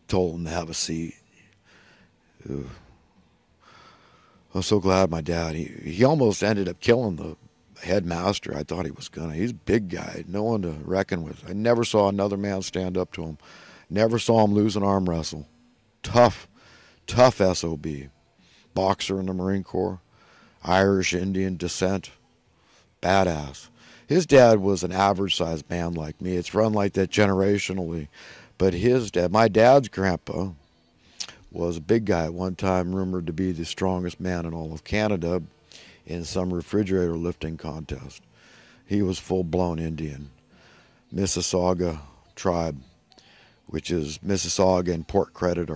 told him to have a seat. Ugh. I'm so glad my dad, he almost ended up killing the headmaster. I thought he was gonna. He's a big guy, no one to reckon with. I never saw another man stand up to him. Never saw him lose an arm wrestle. Tough, tough SOB. Boxer in the Marine Corps. Irish Indian descent. Badass. His dad was an average sized man like me. It's run like that generationally. But his dad, my dad's grandpa, was a big guy at one time, rumored to be the strongest man in all of Canada in some refrigerator lifting contest. He was full-blown Indian. Mississauga tribe, which is Mississauga and Port Credit,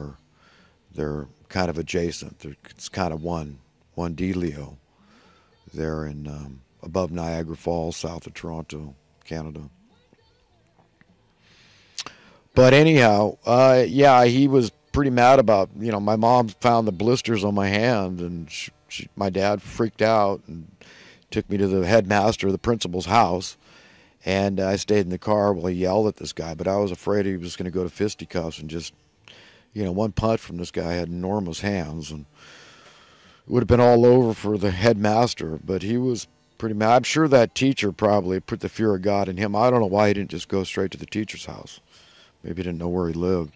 they're kind of adjacent. It's kind of one dealio. They're in above Niagara Falls, south of Toronto, Canada. But anyhow, yeah, he was pretty mad about, my mom found the blisters on my hand, and my dad freaked out and took me to the headmaster of the principal's house, and I stayed in the car while he yelled at this guy, but I was afraid he was going to go to fisticuffs, and just, one punch from this guy had enormous hands, and it would have been all over for the headmaster, but he was pretty mad. I'm sure that teacher probably put the fear of God in him. I don't know why he didn't just go straight to the teacher's house. Maybe he didn't know where he lived.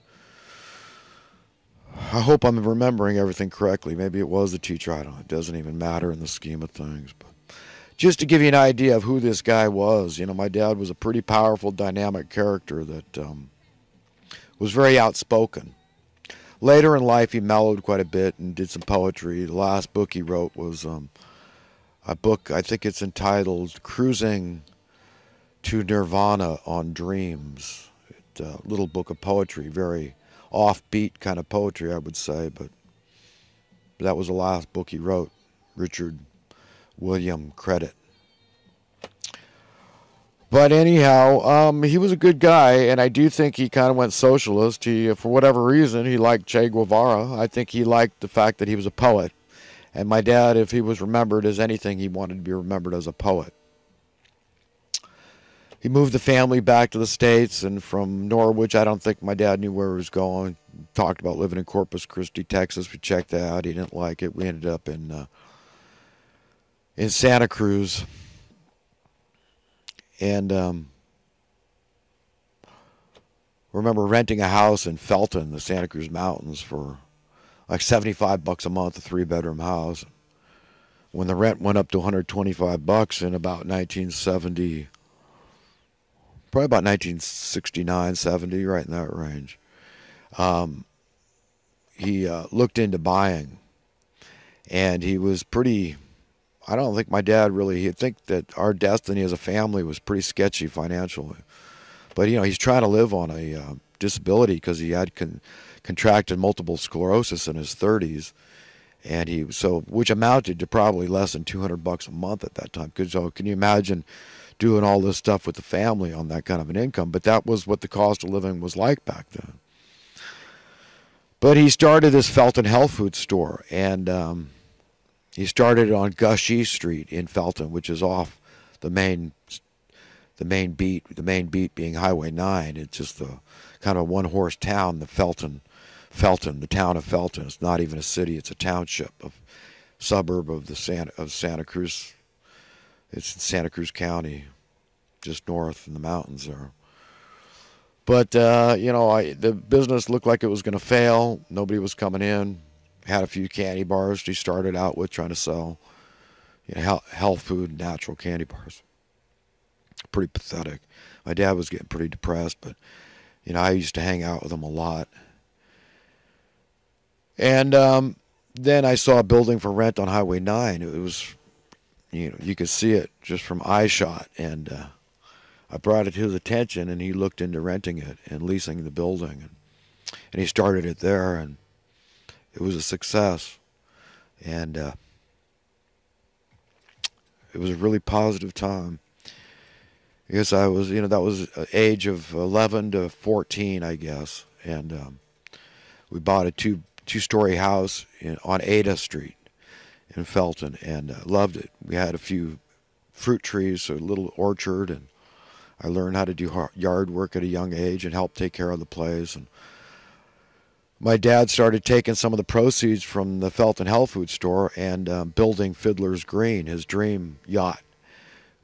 I hope I'm remembering everything correctly. Maybe it was the teacher. I don't know. It doesn't even matter in the scheme of things. But just to give you an idea of who this guy was, my dad was a pretty powerful, dynamic character that was very outspoken. Later in life, he mellowed quite a bit and did some poetry. The last book he wrote was a book, I think it's entitled Cruising to Nirvana on Dreams. It's a little book of poetry, very offbeat kind of poetry, I would say, but that was the last book he wrote. Richard William Credit. But anyhow, he was a good guy, and I do think he kind of went socialist. He, for whatever reason, he liked Che Guevara. I think he liked the fact that he was a poet. And my dad, if he was remembered as anything, he wanted to be remembered as a poet. He moved the family back to the States, and from Norwich, I don't think my dad knew where he was going. Talked about living in Corpus Christi, Texas. We checked that out. He didn't like it. We ended up in Santa Cruz. And remember renting a house in Felton, the Santa Cruz Mountains, for like $75 a month, a 3-bedroom house. When the rent went up to $125 in about 1970, probably about 1969, 70, right in that range, he looked into buying, and he was pretty. I don't think my dad really. He'd think that our destiny as a family was pretty sketchy financially, but he's trying to live on a disability because he had contracted multiple sclerosis in his 30s, and which amounted to probably less than $200 a month at that time. So can you imagine doing all this stuff with the family on that kind of an income? But that was what the cost of living was like back then. But he started this Felton health food store, and he started it on Gushy Street in Felton, which is off the main beat. The main beat being Highway 9. It's just the kind of a one-horse town, the Felton, the town of Felton. It's not even a city; it's a township, suburb of Santa Cruz. It's in Santa Cruz County, just north in the mountains there. But the business looked like it was going to fail. Nobody was coming in. Had a few candy bars he started out with, trying to sell health food, natural candy bars. Pretty pathetic. My dad was getting pretty depressed, but I used to hang out with him a lot. And then I saw a building for rent on Highway 9. It was, you could see it just from eye shot, and I brought it to his attention, and he looked into renting it and leasing the building, and he started it there, and it was a success, and it was a really positive time. Because I was, that was age of 11 to 14, I guess, and we bought a two-story house on Ada Street in Felton, and loved it. We had a few fruit trees, so a little orchard, and I learned how to do yard work at a young age and help take care of the place, and my dad started taking some of the proceeds from the Felton Health Food Store and building Fiddler's Green, his dream yacht,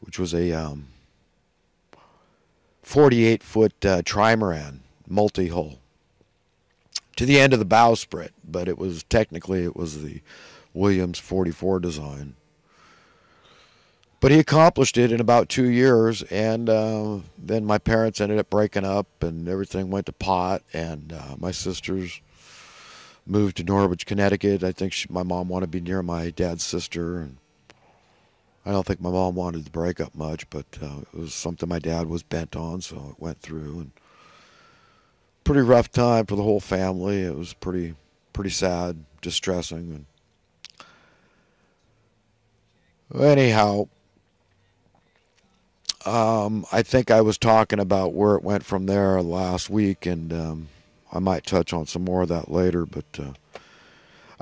which was a 48-foot trimaran, multi-hull, to the end of the bowsprit, but it was the Williams 44 design. But he accomplished it in about 2 years, and then my parents ended up breaking up, and everything went to pot, and my sisters moved to Norwich, Connecticut. I think my mom wanted to be near my dad's sister, and I don't think my mom wanted to break up much, but it was something my dad was bent on, so it went through. And pretty rough time for the whole family. It was pretty sad, distressing. And anyhow, I think I was talking about where it went from there last week, and I might touch on some more of that later, but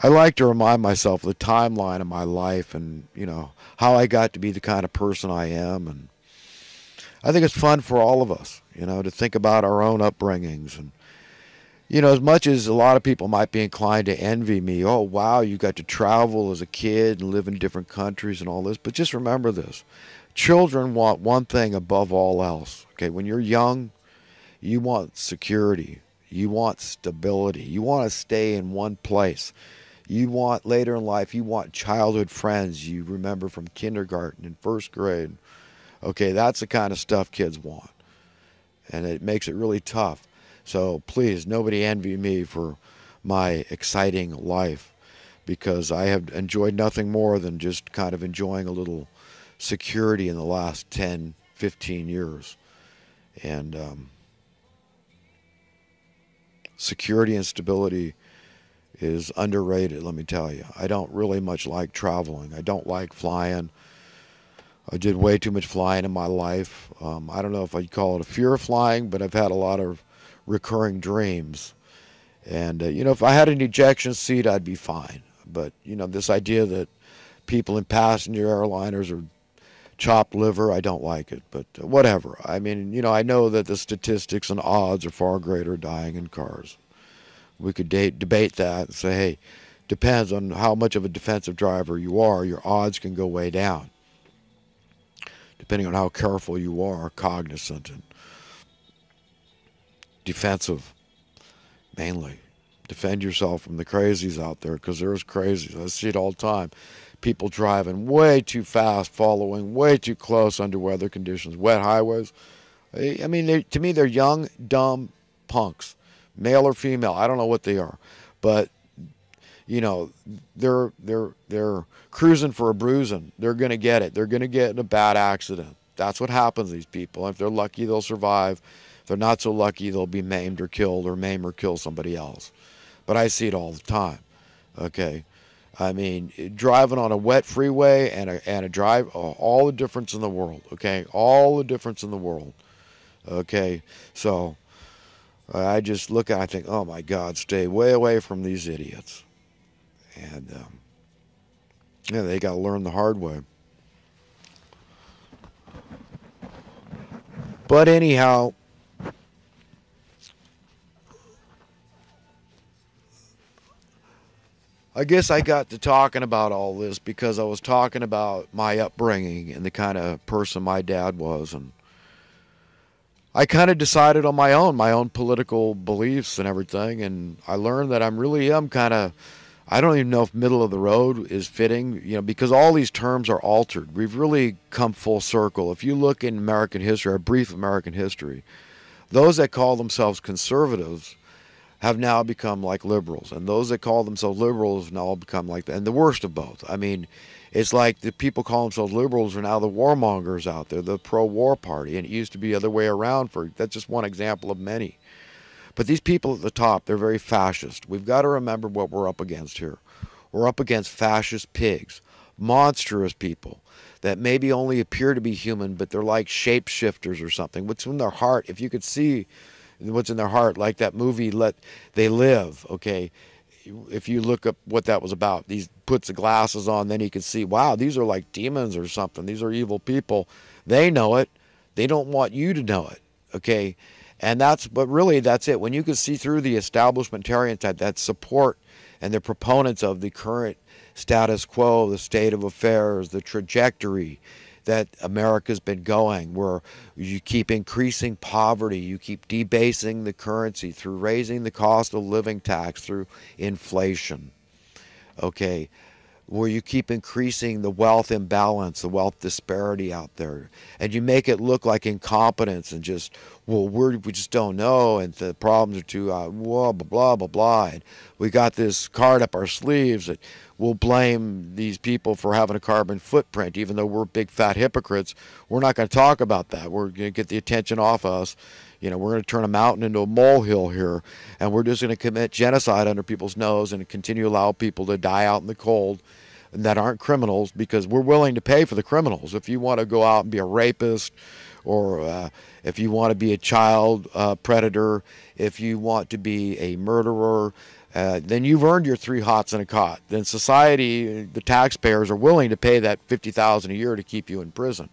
I like to remind myself of the timeline of my life and, how I got to be the kind of person I am. And I think it's fun for all of us, to think about our own upbringings. And, as much as a lot of people might be inclined to envy me, oh, wow, you got to travel as a kid and live in different countries and all this. But just remember this. Children want one thing above all else. Okay, when you're young, you want security. You want stability. You want to stay in one place. You want, later in life, you want childhood friends you remember from kindergarten and first grade. Okay, that's the kind of stuff kids want. And it makes it really tough. So please, nobody envy me for my exciting life, because I have enjoyed nothing more than just kind of enjoying a little security in the last 10, 15 years. And security and stability is underrated, let me tell you. I don't really much like traveling. I don't like flying. I did way too much flying in my life. I don't know if I'd call it a fear of flying, but I've had a lot of recurring dreams. And, if I had an ejection seat, I'd be fine. But, this idea that people in passenger airliners are chopped liver, I don't like it. But whatever. I mean, I know that the statistics and odds are far greater dying in cars. We could debate that and say, hey, depends on how much of a defensive driver you are. Your odds can go way down, depending on how careful you are, cognizant and defensive, mainly. Defend yourself from the crazies out there, because there's crazies. I see it all the time. People driving way too fast, following way too close under weather conditions, wet highways. I mean, to me, they're young, dumb punks, male or female. I don't know what they are, but they're cruising for a bruising. They're gonna get it. They're gonna get in a bad accident. That's what happens to these people. If they're lucky, they'll survive. If they're not so lucky, they'll be maimed or killed, or maim or kill somebody else. But I see it all the time. Okay. I mean, driving on a wet freeway and a drive, all the difference in the world. Okay, all the difference in the world. Okay, so I just look at it, I think, oh my God, stay way away from these idiots. And they got to learn the hard way. But anyhow, I guess I got to talking about all this because I was talking about my upbringing and the kind of person my dad was. And I kind of decided on my own political beliefs and everything. And I learned that I really am kind of, I don't even know if middle of the road is fitting, because all these terms are altered. We've really come full circle. If you look in American history, our brief American history, those that call themselves conservatives have now become like liberals, and those that call themselves liberals have now become like and the worst of both. I mean, it's like the people call themselves liberals are now the warmongers out there, the pro-war party, and it used to be the other way around. That's just one example of many. But these people at the top, they're very fascist. We've got to remember what we're up against here. We're up against fascist pigs, monstrous people that maybe only appear to be human, but they're like shapeshifters or something. What's in their heart, if you could see what's in their heart, like that movie Let They Live, okay, if you look up what that was about, he puts the glasses on, then he can see, wow, these are like demons or something. These are evil people. They know it. They don't want you to know it, okay? But really that's it. When you can see through the establishmentarian type that support and the proponents of the current status quo, the state of affairs, the trajectory that America's been going, where you keep increasing poverty, you keep debasing the currency through raising the cost of living tax, through inflation, okay, where you keep increasing the wealth imbalance, the wealth disparity out there, and you make it look like incompetence and just, well, we just don't know, and the problems are too, blah, blah, blah, blah, blah, and we got this card up our sleeves that we'll blame these people for having a carbon footprint, even though we're big fat hypocrites. We're not going to talk about that. We're going to get the attention off us. We're going to turn a mountain into a molehill here, and we're just going to commit genocide under people's nose and continue to allow people to die out in the cold that aren't criminals, because we're willing to pay for the criminals. If you want to go out and be a rapist, or if you want to be a child predator, if you want to be a murderer, then you've earned your 3 hots and a cot. Then society, the taxpayers, are willing to pay that $50,000 a year to keep you in prison,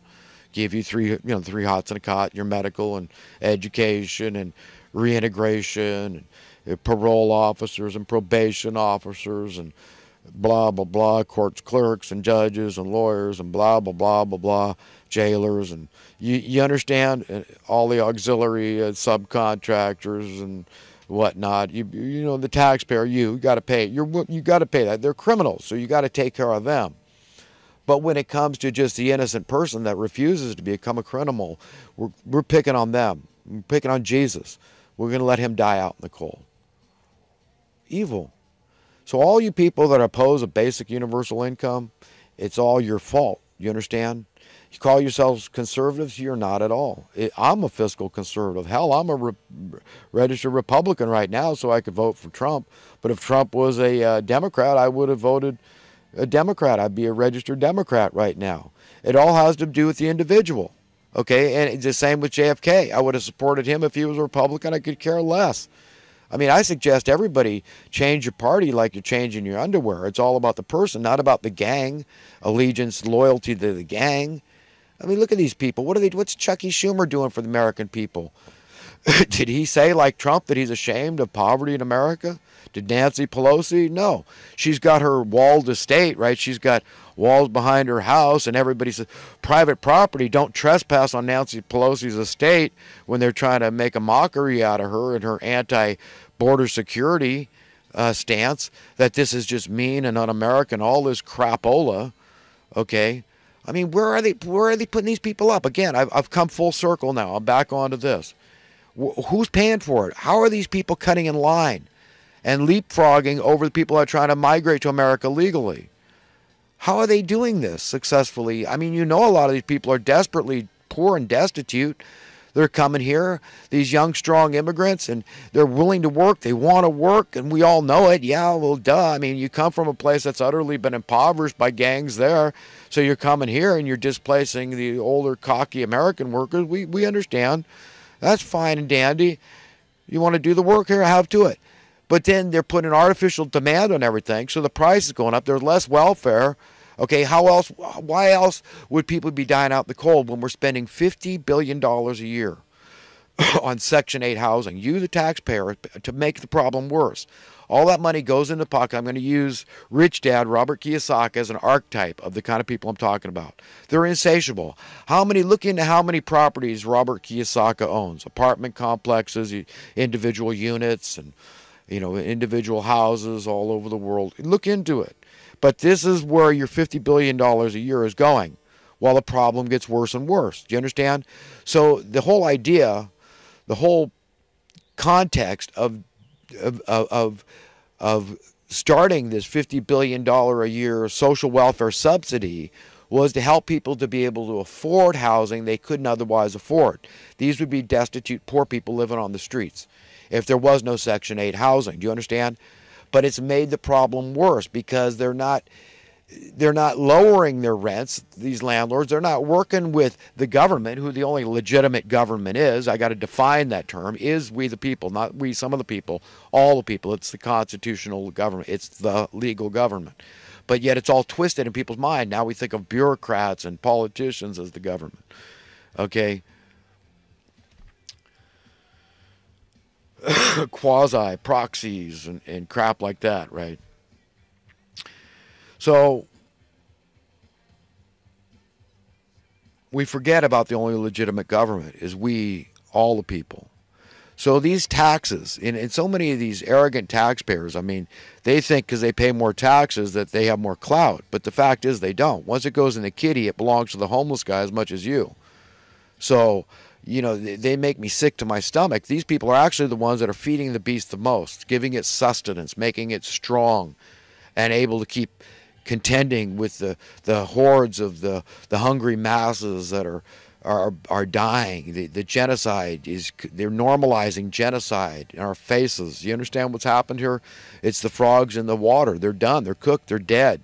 give you 3 hots and a cot, your medical and education and reintegration, and parole officers and probation officers and blah, blah, blah, courts clerks and judges and lawyers and blah, blah, blah, blah, blah, jailers. And you understand, all the auxiliary subcontractors and whatnot. The taxpayer, you got to pay. You got to pay that. They're criminals, so you got to take care of them. But when it comes to just the innocent person that refuses to become a criminal, we're picking on them. We're picking on Jesus. We're going to let him die out in the cold. Evil. So all you people that oppose a basic universal income, it's all your fault. You understand? You call yourselves conservatives, you're not at all. I'm a fiscal conservative. Hell, I'm a registered Republican right now, so I could vote for Trump. But if Trump was a Democrat, I would have voted a Democrat. I'd be a registered Democrat right now. It all has to do with the individual. Okay, and it's the same with JFK. I would have supported him if he was a Republican. I could care less. I mean, I suggest everybody change your party like you're changing your underwear. It's all about the person, not about the gang, allegiance, loyalty to the gang. I mean, look at these people. What's Chucky Schumer doing for the American people? Did he say, like Trump, that he's ashamed of poverty in America? Did Nancy Pelosi? No. She's got her walled estate, right? She's got walls behind her house, and everybody says, private property, don't trespass on Nancy Pelosi's estate, when they're trying to make a mockery out of her and her anti-border security stance, that this is just mean and un-American, all this crapola, okay? I mean, where are they putting these people up? Again, I've come full circle now. I'm back onto this. Who's paying for it? How are these people cutting in line and leapfrogging over the people that are trying to migrate to America legally? How are they doing this successfully? I mean, a lot of these people are desperately poor and destitute. They're coming here, these young, strong immigrants, and they're willing to work. They want to work, and we all know it. Yeah, well, duh. I mean, you come from a place that's utterly been impoverished by gangs there, so you're coming here and you're displacing the older, cocky American workers. We understand. That's fine and dandy. You want to do the work here, have to it. But then they're putting artificial demand on everything, so the price is going up. There's less welfare. Okay, why else would people be dying out in the cold when we're spending $50 billion a year on Section 8 housing? You, the taxpayer, to make the problem worse. All that money goes in the pocket. I'm going to use Rich Dad Robert Kiyosaki as an archetype of the kind of people I'm talking about. They're insatiable. Look into how many properties Robert Kiyosaki owns. Apartment complexes, individual units, and individual houses all over the world. Look into it. But this is where your $50 billion a year is going, while the problem gets worse and worse. Do you understand? So the whole idea, the whole context of starting this $50 billion a year social welfare subsidy was to help people to be able to afford housing they couldn't otherwise afford. These would be destitute, poor people living on the streets if there was no Section 8 housing. Do you understand? But it's made the problem worse because they're not lowering their rents, these landlords. They're not working with the government, who the only legitimate government is. I got to define that term. Is we the people, not we some of the people, all the people. It's the constitutional government. It's the legal government. But yet it's all twisted in people's mind. Now we think of bureaucrats and politicians as the government. Okay? quasi proxies and crap like that, right? So we forget about the only legitimate government is we, all the people. So these taxes, and so many of these arrogant taxpayers, I mean, they think because they pay more taxes that they have more clout. But the fact is they don't. Once it goes in the kitty, it belongs to the homeless guy as much as you. So, you know, they make me sick to my stomach. These people are actually the ones that are feeding the beast the most, giving it sustenance, making it strong, and able to keep contending with the hordes of the hungry masses that are dying. The genocide is, they're normalizing genocide in our faces. You understand what's happened here? It's the frogs in the water. They're done. They're cooked. They're dead.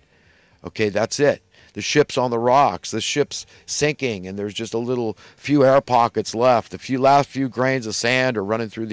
Okay, that's it. The ship's on the rocks. The ship's sinking, and there's just a little few air pockets left. The last few grains of sand are running through the